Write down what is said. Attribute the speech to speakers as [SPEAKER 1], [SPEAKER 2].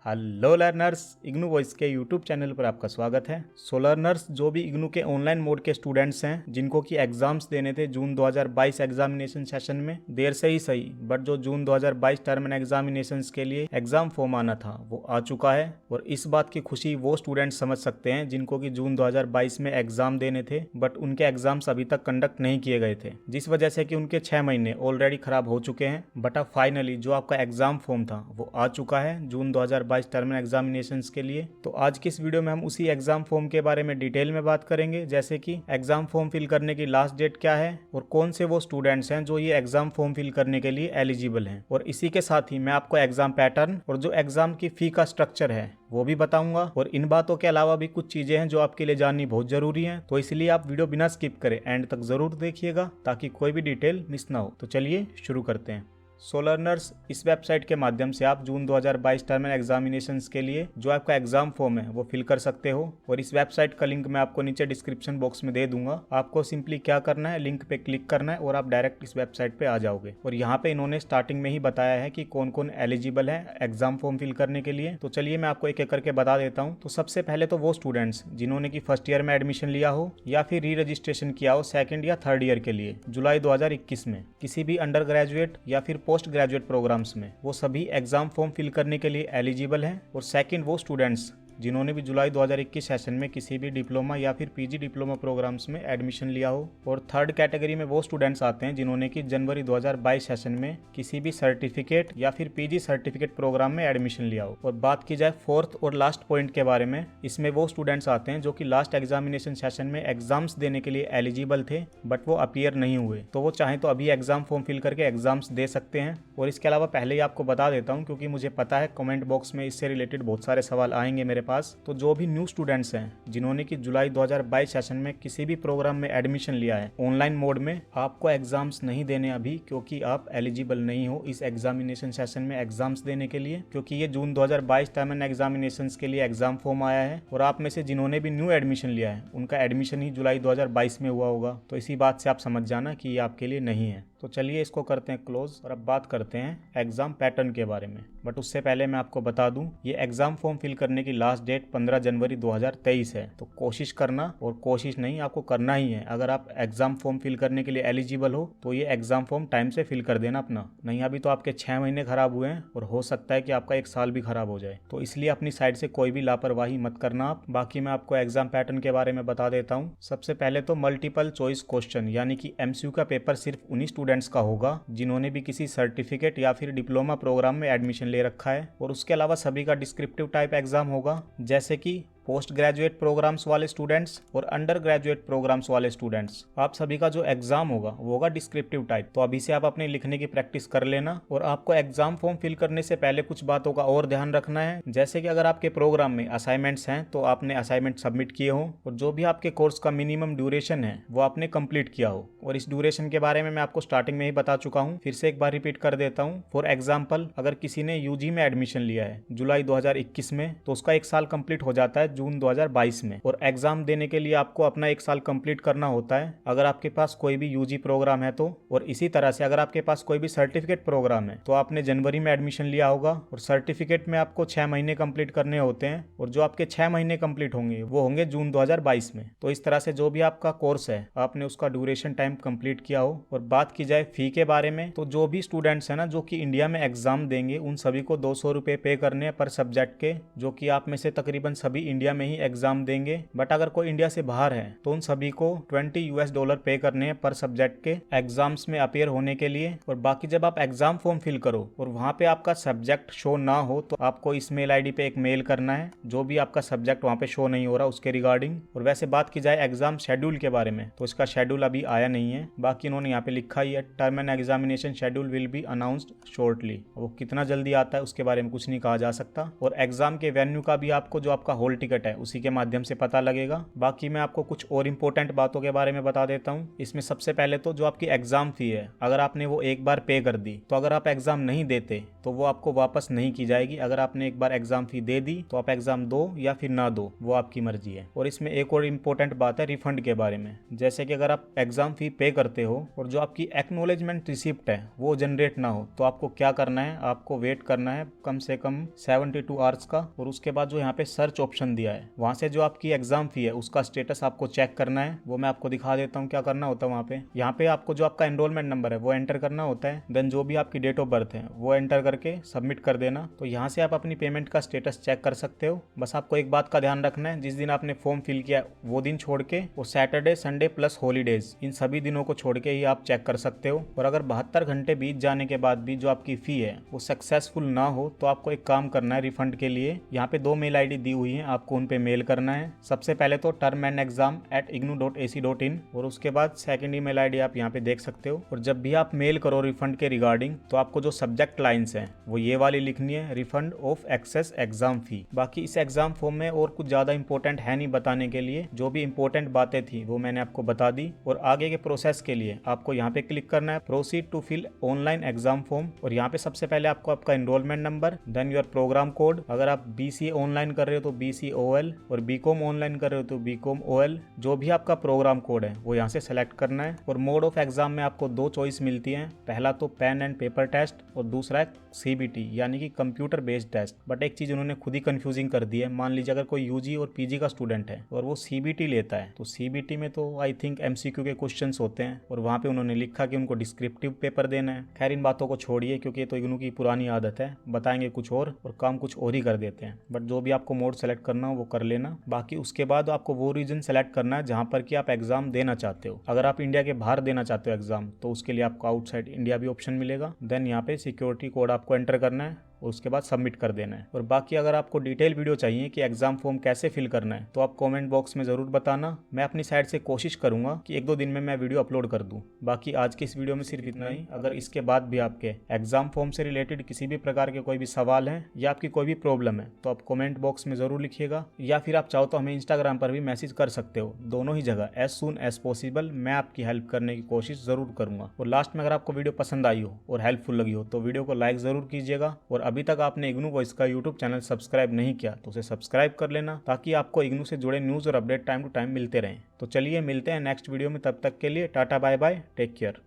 [SPEAKER 1] Hello learners, IGNOU voice के YouTube channel पर आपका स्वागत है। सो लर्नर्स, जो भी इग्नू के ऑनलाइन मोड के स्टूडेंट्स हैं जिनको कि एग्जाम्स देने थे जून 2022 एग्जामिनेशन सेशन में, देर से ही सही बट जो जून 2022 टर्म एंड एग्जामिनेशंस के लिए एग्जाम फॉर्म आना था वो आ चुका है। और इस बात की खुशी वो स्टूडेंट्स समझ सकते हैं जिनको कि जून 2022 में एग्जाम देने थे बट उनके एग्जाम्स अभी तक कंडक्ट नहीं किए गए थे, जिस वजह से कि उनके 6 महीने ऑलरेडी खराब हो चुके हैं। बट अब फाइनली जो आपका एग्जाम फॉर्म था वो आ चुका है जून 2022 टर्म एंड एग्जामिनेशंस के लिए। तो आज की इस वीडियो में हम उसी एग्जाम फॉर्म के बारे में डिटेल में बात करेंगे, जैसे कि एग्जाम फॉर्म फिल करने की लास्ट डेट क्या है और कौन से वो स्टूडेंट्स हैं जो ये एग्जाम फॉर्म फिल करने के लिए एलिजिबल हैं। और इसी के साथ ही मैं आपको एग्जाम पैटर्न और जो एग्जाम की फी का स्ट्रक्चर है वो भी बताऊंगा। और इन बातों के अलावा भी कुछ चीजें हैं जो आपके लिए जाननी बहुत जरूरी हैं, तो इसलिए आप वीडियो बिना स्किप करें एंड तक जरूर देखिएगा ताकि कोई भी डिटेल मिस ना हो। तो चलिए शुरू करते हैं। सो लर्नर्स, इस वेबसाइट के माध्यम से आप जून 2022 टर्म एंड एग्जामिनेशंस के लिए जो आपका एग्जाम फॉर्म है वो फिल कर सकते हो। और इस वेबसाइट का लिंक मैं आपको नीचे डिस्क्रिप्शन बॉक्स में दे दूंगा। आपको सिंपली क्या करना है, लिंक पे क्लिक करना है और आप डायरेक्ट इस वेबसाइट पे आ जाओगे। और यहाँ पे इन्होंने स्टार्टिंग में ही बताया है कि कौन कौन एलिजिबल है एग्जाम फॉर्म फिल करने के लिए। तो चलिए मैं आपको एक एक करके बता देता हूँ। तो सबसे पहले तो वो स्टूडेंट्स जिन्होंने की फर्स्ट ईयर में एडमिशन लिया हो या फिर री रजिस्ट्रेशन किया हो सेकेंड या थर्ड ईयर के लिए जुलाई 2021 में किसी भी अंडर ग्रेजुएट या फिर पोस्ट ग्रेजुएट प्रोग्राम्स में, वो सभी एग्जाम फॉर्म फिल करने के लिए एलिजिबल हैं। और सेकंड वो स्टूडेंट्स जिन्होंने भी जुलाई 2021 सेशन में किसी भी डिप्लोमा या फिर पीजी डिप्लोमा प्रोग्राम्स में एडमिशन लिया हो। और थर्ड कैटेगरी में वो स्टूडेंट्स आते हैं जिन्होंने कि जनवरी 2022 सेशन में किसी भी सर्टिफिकेट या फिर पीजी सर्टिफिकेट प्रोग्राम में एडमिशन लिया हो। और बात की जाए फोर्थ और लास्ट पॉइंट के बारे में, इसमें वो स्टूडेंट्स आते हैं जो कि लास्ट एग्जामिनेशन सेशन में एग्जाम्स देने के लिए एलिजिबल थे बट वो अपीयर नहीं हुए, तो वो चाहें तो अभी एग्जाम फॉर्म फिल करके एग्जाम्स दे सकते हैं। और इसके अलावा पहले ही आपको बता देता हूँ क्योंकि मुझे पता है कमेंट बॉक्स में इससे रिलेटेड बहुत सारे सवाल आएंगे मेरे पास। तो जो भी न्यू स्टूडेंट्स हैं जिन्होंने कि जुलाई 2022 सेशन में किसी भी प्रोग्राम में एडमिशन लिया है ऑनलाइन मोड में, आपको एग्जाम्स नहीं देने अभी, क्योंकि आप एलिजिबल नहीं हो इस एग्जामिनेशन सेशन में एग्जाम्स देने के लिए, क्योंकि ये जून 2022 टर्म एंड एग्जामिनेशंस के लिए एग्जाम फॉर्म आया है। और आप में से जिन्होंने भी न्यू एडमिशन लिया है उनका एडमिशन ही जुलाई 2022 में हुआ होगा, तो इसी बात से आप समझ जाना कि ये आपके लिए नहीं है। तो चलिए इसको करते हैं क्लोज और अब बात करते हैं एग्जाम पैटर्न के बारे में। बट उससे पहले मैं आपको बता दूं, ये एग्जाम फॉर्म फिल करने की लास्ट डेट 15 जनवरी 2023 है। तो कोशिश करना, और कोशिश नहीं आपको करना ही है, अगर आप एग्जाम फॉर्म फिल करने के लिए एलिजिबल हो तो ये एग्जाम फॉर्म टाइम से फिल कर देना अपना, नहीं अभी तो आपके 6 महीने खराब हुए हैं और हो सकता है कि आपका 1 साल भी खराब हो जाए। तो इसलिए अपनी साइड से कोई भी लापरवाही मत करना आप। बाकी मैं आपको एग्जाम पैटर्न के बारे में बता देता हूँ। सबसे पहले तो मल्टीपल चॉइस क्वेश्चन यानी कि MCQ का पेपर सिर्फ उन्हीं स्टूडेंट्स का होगा जिन्होंने भी किसी सर्टिफिकेट या फिर डिप्लोमा प्रोग्राम में एडमिशन ले रखा है। और उसके अलावा सभी का डिस्क्रिप्टिव टाइप एग्जाम होगा, जैसे कि पोस्ट ग्रेजुएट प्रोग्राम्स वाले स्टूडेंट्स और अंडर ग्रेजुएट प्रोग्राम्स वाले स्टूडेंट्स, आप सभी का जो एग्जाम होगा वो होगा डिस्क्रिप्टिव टाइप। तो अभी से आप अपने लिखने की प्रैक्टिस कर लेना। और आपको एग्जाम फॉर्म फिल करने से पहले कुछ बातों का और ध्यान रखना है, जैसे कि अगर आपके प्रोग्राम में असाइनमेंट्स हैं तो आपने असाइनमेंट सबमिट किए हो, और जो भी आपके कोर्स का मिनिमम ड्यूरेशन है वो आपने कंप्लीट किया हो। और इस ड्यूरेशन के बारे में मैं आपको स्टार्टिंग में ही बता चुका हूँ, फिर से एक बार रिपीट कर देता हूँ। फॉर एग्जाम्पल, अगर किसी ने यूजी में एडमिशन लिया है जुलाई 2021 में तो उसका 1 साल कंप्लीट हो जाता है जून 2022 में। और एग्जाम देने के लिए आपको अपना 1 साल कंप्लीट करना होता है अगर आपके पास कोई भी यूजी प्रोग्राम है तो। और इसी तरह से अगर आपके पास कोई भी सर्टिफिकेट प्रोग्राम है तो आपने जनवरी में एडमिशन लिया होगा और सर्टिफिकेट में आपको 6 महीने कंप्लीट करने होते हैं, और जो आपके 6 महीने कंप्लीट होंगे वो होंगे जून 2022 में। तो इस तरह से जो भी आपका कोर्स है आपने उसका ड्यूरेशन टाइम कंप्लीट किया हो। और बात की जाए फी के बारे में, तो जो भी स्टूडेंट्स है ना जो कि इंडिया में एग्जाम देंगे उन सभी को 200 रुपए पे करने हैं पर सब्जेक्ट के, जो कि आप में से तकरीबन सभी इंडिया में ही एग्जाम देंगे। बट अगर कोई इंडिया से बाहर है तो उन सभी को $20 पे करने हैं पर सब्जेक्ट के एग्जाम्स में अपीयर होने के लिए। और बाकी जब आप एग्जाम फॉर्म फिल करो और वहां पे आपका सब्जेक्ट शो ना हो तो आपको इस मेल आईडी पे एक मेल करना है जो भी आपका सब्जेक्ट वहां पे शो नहीं हो रहा उसके रिगार्डिंग। और वैसे बात की जाए एग्जाम शेड्यूल के बारे में तो इसका शेड्यूल अभी आया नहीं है, बाकी इन्होंने यहाँ पे लिखा ही है term and examination schedule will be announced shortly. वो कितना जल्दी आता है उसके बारे में कुछ नहीं कहा जा सकता। और एग्जाम के वेन्यू का भी आपको जो आपका हॉल टिकट टिकट है उसी के माध्यम से पता लगेगा। बाकी मैं आपको कुछ और इम्पोर्टेंट बातों के बारे में बता देता हूँ। इसमें सबसे पहले तो जो आपकी एग्जाम फी है, अगर आपने वो एक बार पे कर दी तो अगर आप एग्जाम नहीं देते तो वो आपको वापस नहीं की जाएगी। अगर आपने एक बार एग्जाम फी दे दी तो आप एग्जाम दो या फिर ना दो, वो आपकी मर्जी है। और इसमें एक और इम्पोर्टेंट बात है रिफंड के बारे में। जैसे कि अगर आप एग्जाम फी पे करते हो और जो आपकी एक्नॉलेजमेंट रिसिप्ट है वो जनरेट ना हो तो आपको क्या करना है, आपको वेट करना है कम से कम 72 आवर्स का। और उसके बाद जो यहाँ पे सर्च ऑप्शन दिया है वहां से जो आपकी एग्जाम फी है उसका स्टेटस आपको चेक करना है। वो मैं आपको दिखा देता हूँ क्या करना होता है। वहाँ पे यहाँ पे आपको जो आपका एनरोलमेंट नंबर है वो एंटर करना होता है। देन जो भी आपकी डेट ऑफ बर्थ है वो एंटर करके सबमिट कर देना। तो यहाँ से आप अपनी पेमेंट का स्टेटस चेक कर सकते हो। बस आपको एक बात का ध्यान रखना है, जिस दिन आपने फॉर्म फिल किया वो दिन छोड़ के वो Saturday Sunday plus holidays in सभी दिनों को छोड़ के ही आप चेक कर सकते हो। और अगर 72 घंटे बीत जाने के बाद भी जो आपकी फी है वो सक्सेसफुल ना हो तो आपको एक काम करना है रिफंड के लिए। यहाँ पे 2 मेल आईडी दी हुई है, आपको उन पे मेल करना है। सबसे पहले तो termandexam@ignu.ac.in और उसके बाद सेकंड ईमेल आईडी आप यहाँ पे देख सकते हो। और जब भी आप मेल करो रिफंड के रिगार्डिंग तो आपको जो सब्जेक्ट लाइंस हैं वो ये वाली लिखनी है, refund of excess exam fee. बाकी इस एग्जाम फॉर्म में और कुछ ज्यादा इंपॉर्टेंट है नहीं बताने के लिए, जो भी इंपॉर्टेंट बातें थी वो मैंने आपको बता दी। और आगे के प्रोसेस के लिए आपको यहाँ पे क्लिक करना है proceed to fill online exam form. और यहाँ पे सबसे पहले आपको आपका enrolment number, then your programme code. अगर आप BCA ऑनलाइन कर रहे हो तो BCOL और BCom ऑनलाइन कर रहे हो तो BComOL। जो भी आपका प्रोग्राम कोड है वो यहाँ से सेलेक्ट करना है। और मोड ऑफ एग्जाम में आपको 2 चॉइस मिलती हैं, पहला तो पेन एंड पेपर टेस्ट और दूसरा है CBT यानी कि कंप्यूटर बेस्ड टेस्ट। बट एक चीज उन्होंने खुद ही कंफ्यूजिंग कर दी है। मान लीजिए अगर कोई UG और PG का स्टूडेंट है और वो CBT लेता है तो CBT में तो आई थिंक MCQ के क्वेश्चंस होते हैं और वहाँ पे उन्होंने लिखा कि उनको डिस्क्रिप्टिव पेपर देना है। खैर इन बातों को छोड़िए क्योंकि ये तो इग्नू की पुरानी आदत है, बताएंगे कुछ और काम कुछ और ही कर देते हैं। बट जो भी आपको मोड सेलेक्ट करना हो वो कर लेना। बाकी उसके बाद आपको वो रीजन सेलेक्ट करना है जहाँ पर कि आप एग्जाम देना चाहते हो। अगर आप इंडिया के बाहर देना चाहते हो एग्जाम तो उसके लिए आपको आउटसाइड इंडिया भी ऑप्शन मिलेगा। देन यहाँ पे सिक्योरिटी कोड आपको एंटर करना है और उसके बाद सबमिट कर देना है। और बाकी अगर आपको डिटेल वीडियो चाहिए कि एग्जाम फॉर्म कैसे फिल करना है तो आप कमेंट बॉक्स में ज़रूर बताना। मैं अपनी साइड से कोशिश करूंगा कि 1-2 दिन में मैं वीडियो अपलोड कर दूं। बाकी आज की इस वीडियो में सिर्फ इतना ही। अगर इसके बाद भी आपके एग्जाम फॉर्म से रिलेटेड किसी भी प्रकार के कोई भी सवाल है या आपकी कोई भी प्रॉब्लम है तो आप कमेंट बॉक्स में ज़रूर लिखिएगा, या फिर आप चाहो तो हमें इंस्टाग्राम पर भी मैसेज कर सकते हो। दोनों ही जगह एज सून एज पॉसिबल मैं आपकी हेल्प करने की कोशिश ज़रूर करूंगा। और लास्ट में अगर आपको वीडियो पसंद आई हो और हेल्पफुल लगी हो तो वीडियो को लाइक ज़रूर कीजिएगा। और अभी तक आपने इग्नू वॉइस का यूट्यूब चैनल सब्सक्राइब नहीं किया तो उसे सब्सक्राइब कर लेना, ताकि आपको इग्नू से जुड़े न्यूज़ और अपडेट टाइम टू टाइम मिलते रहें। तो चलिए मिलते हैं नेक्स्ट वीडियो में, तब तक के लिए tata bye bye, take care.